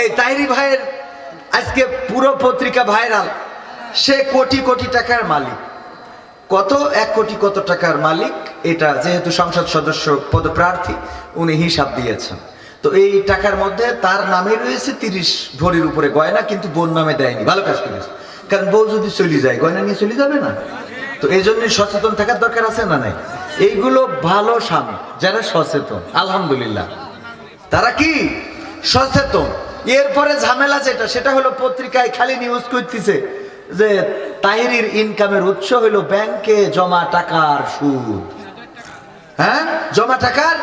এই তাহেরি ভাইয়ের আজকে পুরো পত্রিকা ভাইরাল। সে কোটি কোটি টাকার মালিক। কত 1 কোটি কত টাকার মালিক, এটা যেহেতু সংসদ সদস্য পদপ্রার্থী উনি হিসাব দিয়েছেন। তো এই টাকার মধ্যে তার নামে রয়েছে 30 ভরির উপরে গয়না, কিন্তু বোন নামে দেয়নি। ভালো কাজ করেছে, কারণ বউ যদি চলে যায় গয়না নিয়ে চলে যাবে না। তো এই জন্যই সচেতন থাকার দরকার আছে না নাই? এইগুলো ভালো স্বামী যারা সচেতন, আলহামদুলিল্লাহ তারা কি সচেতন। এরপরে ঝামেলা যেটা, সেটা হলো পত্রিকায় খালি নিউজ করতেছে যে তাহিরির ইনকামের উৎস হলো ব্যাংকে জমা টাকার সুদ। হ্যাঁ, জমা টাকার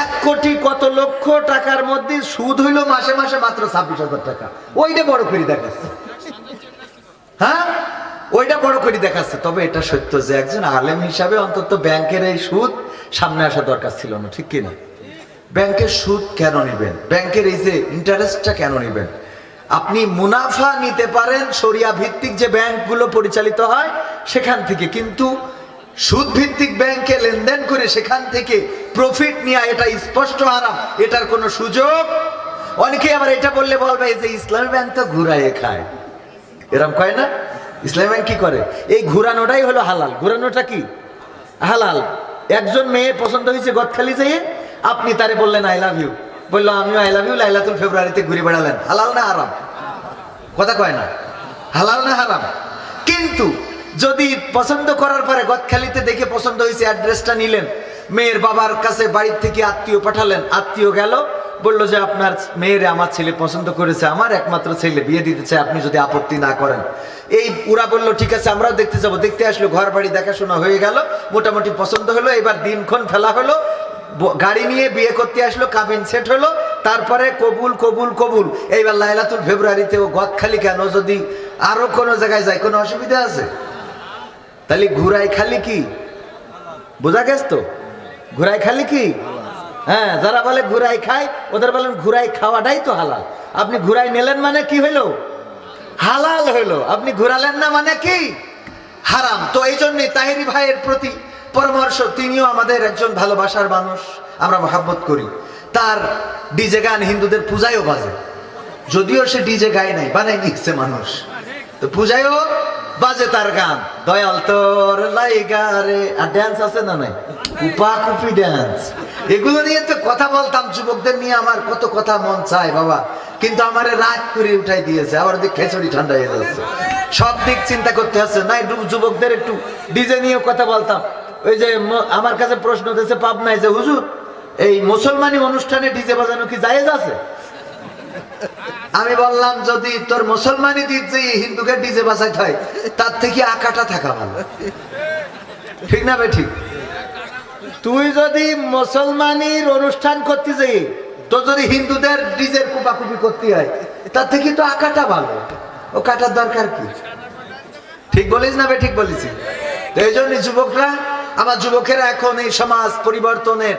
1 কোটি কত লক্ষ টাকার মধ্যে সুদ হইলো মাসে মাসে মাত্র 26,000 টাকা। ওইটা বড় করে দেখাচ্ছে। হ্যাঁ, ওইটা বড় করে দেখাচ্ছে। তবে এটা সত্য যে একজন আলেম হিসাবে অন্তত ব্যাংকের এই সুদ সামনে আসা দরকার ছিল না, ঠিক কিনা? ব্যাংকের সুদ কেন নেবেন? ব্যাংকের এই যে ইন্টারেস্টটা কেন নেবেন? আপনি মুনাফা নিতে পারেন শরিয়া ভিত্তিক যে ব্যাংকগুলো পরিচালিত হয় সেখান থেকে, কিন্তু সুদ ভিত্তিক ব্যাংকে লেনদেন করে সেখান থেকে প্রফিট নেওয়া এটা স্পষ্ট হারাম, এটার কোনো সুযোগ। অনেকে আবার এটা বললে বলবে যে ইসলামী ব্যাংক তো ঘুরাইয়ে খায়, এরকম কয় না? ইসলামী ব্যাংক কি করে? এই ঘুরানোটাই হলো হালাল। ঘুরানোটা কি হালাল? একজন মেয়ে পছন্দ হয়েছে গদখালি যেয়ে, আপনি তারে বললেন আই লাভ ইউ, বললো আমিও আই লাভ ইউ, লাইলাতুল ফেব্রুয়ারিতে ঘুরে বেড়ালেন। হালাল না হারাম? কথা কয় না, হালাল না হারাম? কিন্তু যদি পছন্দ করার পরে গদখালিতে দেখে পছন্দ হয়েছে, অ্যাড্রেসটা নিলেন, মেয়ের বাবার কাছে বাড়ির থেকে আত্মীয় পাঠালেন, আত্মীয় গেল বললো যে আপনার মেয়েরে আমার ছেলে পছন্দ করেছে, আমার একমাত্র ছেলে, বিয়ে দিতে চায়, আপনি যদি আপত্তি না করেন। এই ওরা বললো ঠিক আছে আমরাও দেখতে যাবো। দেখতে আসলো, ঘর বাড়ি দেখাশোনা হয়ে গেল, মোটামুটি পছন্দ হলো। এবার দিনক্ষণ ফেলা হলো, গাড়ি নিয়ে বিয়ে করতে আসলো, কাবিন সেট হলো, তারপরে কবুল কবুল কবুল। এইবার লাইলাতুল ফেব্রুয়ারিতে ও গদখালি কেন? যদি আরো কোনো জায়গায় যায় কোনো অসুবিধা আছে? তাহলে ঘুরাই খালি কি বোঝা গেছ তো? ঘুরাই খালি কি? হ্যাঁ, যারা বলে ঘুরাই খায় ওদের বলেন ঘুরাই খাওয়াটাই তো হালাল। আপনি ঘুরাই নিলেন মানে কি হইলো? হালাল হইলো। আপনি ঘুরালেন না মানে কি? হারাম। তো এই জন্যই তাহেরি ভাইয়ের প্রতি পরামর্শ, তিনিও আমাদের একজন ভালোবাসার মানুষ, আমরা মহাব্বত করি। তার ডিজে গান হিন্দুদের পূজায়ও বাজে, যদিও সে ডিজে গায় নাই, বানাই নিচ্ছে মানুষ, তো পূজায়ও বাজে তার গান। দয়াল তোর লাইগা রে, আর ড্যান্স আছে না নাই? কুপা কুপি ড্যান্স। এগুলো নিয়ে তো কথা বলতাম, যুবকদের নিয়ে আমার কত কথা মন চায় বাবা, কিন্তু আমারে রাত করে উঠাই দিয়েছে। আবার দিক খেচড়ি ঠান্ডা হয়ে যাচ্ছে, সব দিক চিন্তা করতে হচ্ছে। নাই যুবকদের একটু ডিজে নিয়েও কথা বলতাম। ওই যে আমার কাছে প্রশ্ন দিয়েছে পাবনায় যে হুজুর এই মুসলমানি অনুষ্ঠানে ডিজে বাজানো কি জায়েজ আছে? আমি বললাম যদি তোর মুসলমানি দিক যে হিন্দুকে ডিজে বাজাইতে হয়, তার থেকে আকাটা থাকা ভালো, ঠিক না? ঠিক। তুই যদি মুসলমানির অনুষ্ঠান করতে যাই, তো যদি হিন্দুদের ডিজের কুপাকুপি করতে হয়, তার থেকে তো আকাটা ভালো। ও কাটার দরকার কি? ঠিক বলিস না? ঠিক বলেছি। তো এই জন্য যুবকরা, আমার যুবকেরা এখন এই সমাজ পরিবর্তনের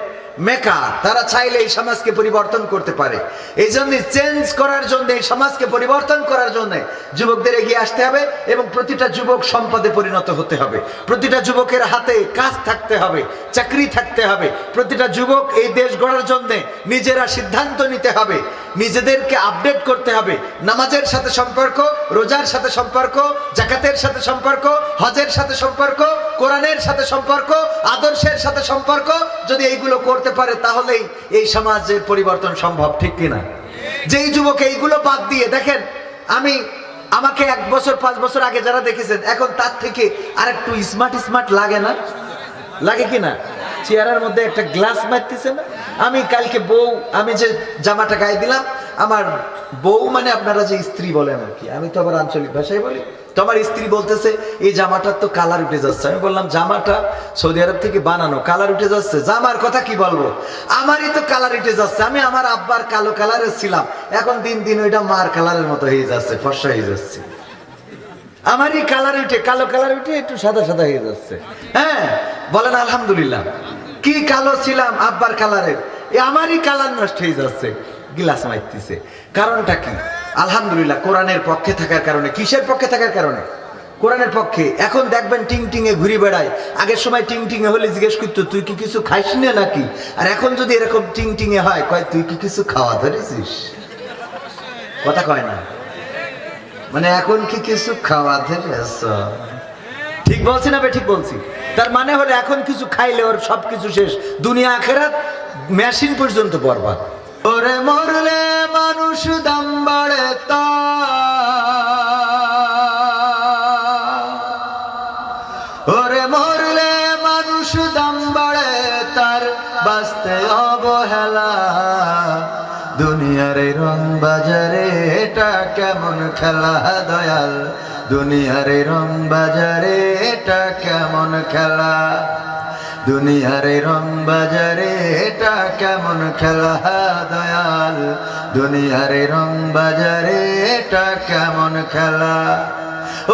মেকার, তারা চাইলে এই সমাজকে পরিবর্তন করতে পারে। এই জন্য চেঞ্জ করার জন্য, এই সমাজকে পরিবর্তন করার জন্য যুবকদের এগিয়ে আসতে হবে এবং প্রতিটা যুবক সম্পদে পরিণত হতে হবে। প্রতিটা যুবকের হাতে কাজ থাকতে হবে, চাকরি থাকতে হবে। প্রতিটা যুবক এই দেশ গড়ার জন্য নিজেরা সিদ্ধান্ত নিতে হবে, নিজেদেরকে আপডেট করতে হবে। নামাজের সাথে সম্পর্ক, রোজার সাথে সম্পর্ক, জাকাতের সাথে সম্পর্ক, হজের সাথে সম্পর্ক, কোরআনের সাথে সম্পর্ক, আদর্শের সাথে সম্পর্ক। যদি এইগুলো করতে পারে তাহলেই এই সমাজের পরিবর্তন সম্ভব, ঠিক কিনা? যেই যুবক এইগুলো বাদ দিয়ে, দেখেন আমাকে 1 বছর 5 বছর আগে যারা দেখেছেন, এখন তার থেকে আর একটু স্মার্ট স্মার্ট লাগে না? লাগে কিনা? চেয়ারের মধ্যে একটা গ্লাস মারতেছে না? আমি কালকে আমি যে জামাটা গায়ে দিলাম, আমার বউ মানে আপনারা যে স্ত্রী বলেন আর কি, আমি তো আবার আঞ্চলিক ভাষায় বলি। তো আমার স্ত্রী বলতেছে এই জামাটার তো কালার উঠে যাচ্ছে। আমি বললাম জামাটা সৌদি আরব থেকে বানানো, কালার উঠে যাচ্ছে? জামার কথা কি বলবো, আমারই তো কালার উঠে যাচ্ছে। আমি আমার আব্বার কালো কালারের ছিলাম, এখন দিন দিন ওইটা মার কালারের মতো হয়ে যাচ্ছে, ফর্সা হয়ে যাচ্ছে। আমারই কালার উঠে, কালো কালার উঠে একটু সাদা সাদা হয়ে যাচ্ছে। হ্যাঁ, বলেন আলহামদুলিল্লাহ। কি কালো ছিলাম আব্বার কালারের, আমারই কালার নষ্ট হয়ে যাচ্ছে, গিলাস মারতেছে। কারণটা কি? আলহামদুলিল্লাহ কোরআনের পক্ষে থাকার কারণে। কিসের পক্ষে থাকার কারণে? কোরআনের পক্ষে। এখন দেখবেন টিং টিঙে ঘুরে বেড়ায়। আগের সময় টিং টিঙে হলে জিজ্ঞেস করতো তুই কি কিছু খাইস না নাকি, আর এখন যদি এরকম টিং টিঙে হয় কয় তুই কি কিছু খাওয়া ধরেছিস? কথা কয় না, মানে এখন কি কিছু খাওয়াতে ঠিক বলছি না? ঠিক বলছি। তার মানে হলো এখন কিছু খাইলে ওর সবকিছু শেষ, দুনিয়া আখেরাত মেশিন পর্যন্ত বরবাদ। ওরে মরলে মানুষ দাম বাড়ে ওরে মরলে মানুষ দাম বাড়ে তার, বাঁচতে অবহেলা। দুনিয়ার রং বাজারে এটা কেমন খেলা দয়াল, দুনিয়ার রং বাজারে এটা কেমন খেলা, দুনিয়ার রং বাজারে এটা কেমন খেলা দয়াল, দুনিয়ার রং বাজারে এটা কেমন খেলা।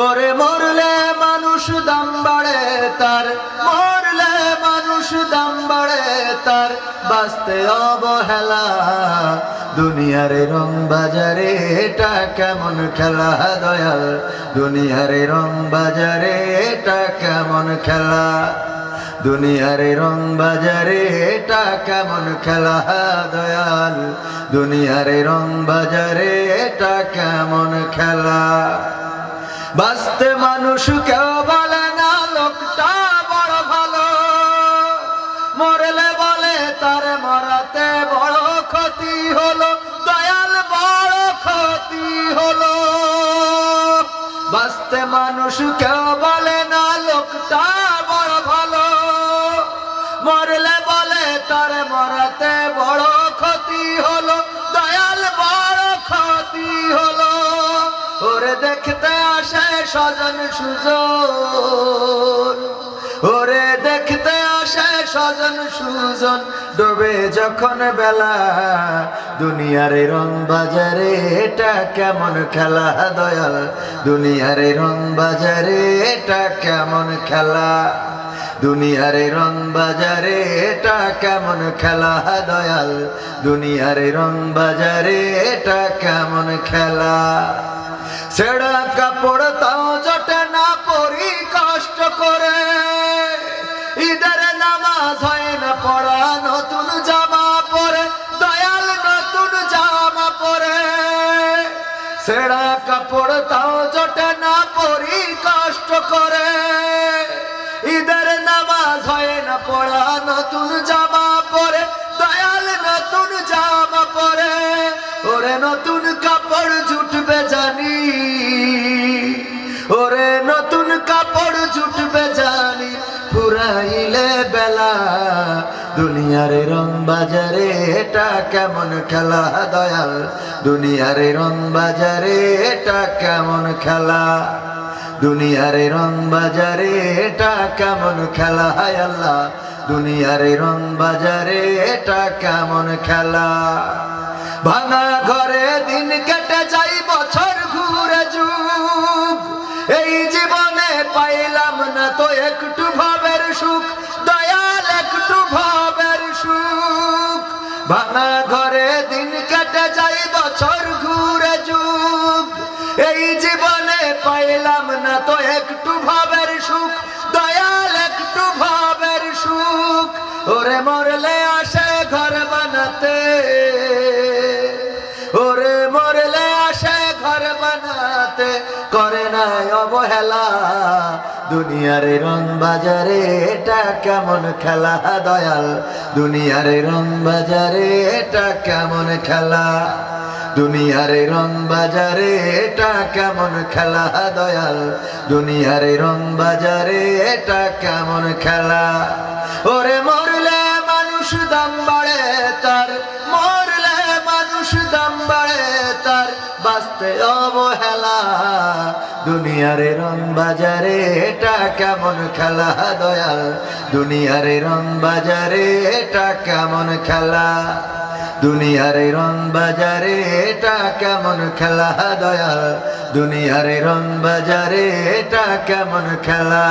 ওরে মরলে মানুষ দাম বাড়ে তার, মরলে মানুষ দাম বাড়ে তার, বাঁচতে অবহেলা। দুনিয়ার রং বাজারে এটা কেমন খেলা দয়াল, দুনিয়ার রং বাজারে এটা কেমন খেলা, দুনিয়ার রং বাজারে এটা কেমন খেলা দয়াল, দুনিয়ার রং বাজারে এটা কেমন খেলা। বাঁচতে মানুষ কেউ বলে না লোকটা বড় ভালো, মরলে বলে তার মরাতে বড় ক্ষতি হলো দয়াল, বড় ক্ষতি হলো। বাঁচতে মানুষ কেউ বলে না লোকটা বড় ভালো, মরলে বলে তার মরাতে বড় ক্ষতি হলো দয়াল, বড় ক্ষতি হলো। ওরে দেখতে আসে স্বজন সুজন, ওরে দেখতে আসে স্বজন সুজন, ডোবে যখন বেলা। দুনিয়ার রং বাজারে এটা কেমন খেলা দয়াল, দুনিয়ার রং বাজারে এটা কেমন খেলা, দুনিয়ার রং বাজারে এটা কেমন খেলা দয়াল, দুনিয়ার রং বাজারে এটা কেমন খেলা। ছেঁড়া কাপড় তাও জটে না পরি কষ্ট করে, ঈদের নামাজ হয় না পড়া, নতুন জামা পরে দয়াল, নতুন জামা পরে। ছেঁড়া কাপড় তাও জটে না পরি কষ্ট করে, ঈদের নামাজ হয় না পড়া, নতুন জামা পরে দয়াল, নতুন জামা পরে। ওরে নতুন কাপড় জুটবে জানি, ওরে নতুন কাপড় জুটবে জানি, ফুরাইলে বেলা। দুনিয়ার রং বাজারে এটা কেমন খেলা দয়াল, দুনিয়ার রং বাজারে এটা কেমন খেলা, দুনিয়ার রং বাজারে এটা কেমন খেলা আল্লাহ, দুনিয়ার রং বাজারে এটা কেমন খেলা। ভাঙা ঘরে দিন কেটে যাই বছর ঘুরে যুগ, এই জীবনে পাইলাম না তো একটু ভাবের সুখ দয়াল, একটু ভাবের সুখ। ভাঙা ঘরে দিন কেটে যাই বছর ঘুরে যুগ, এই জীবনে পাইলাম না তো একটু ভাবের সুখ দয়াল, একটু ভাবের সুখ। ওরে মরলে আসে ঘর বানাতে, ওরে মরলে আসে ঘর বানাতে, করে নাই অবহেলা। দুনিয়ার রং বাজারে এটা কেমন খেলা দয়াল, দুনিয়ার রং বাজারে এটা কেমন খেলা, দুনিয়ার রং বাজারে এটা কেমন খেলা দয়াল, দুনিয়ার রং বাজারে এটা কেমন খেলা। ওরে মরলে মানুষ দাম বাড়ে তার, মরলে মানুষ দাম বাড়ে তার, বাঁচতে অবহেলা। দুনিয়ার রং বাজারে এটা কেমন খেলা দয়াল, দুনিয়ার রং বাজারে এটা কেমন খেলা, দুনিয়ার রং বাজারে এটা কেমন খেলা দয়াল, দুনিয়ার রং বাজারে এটা কেমন খেলা।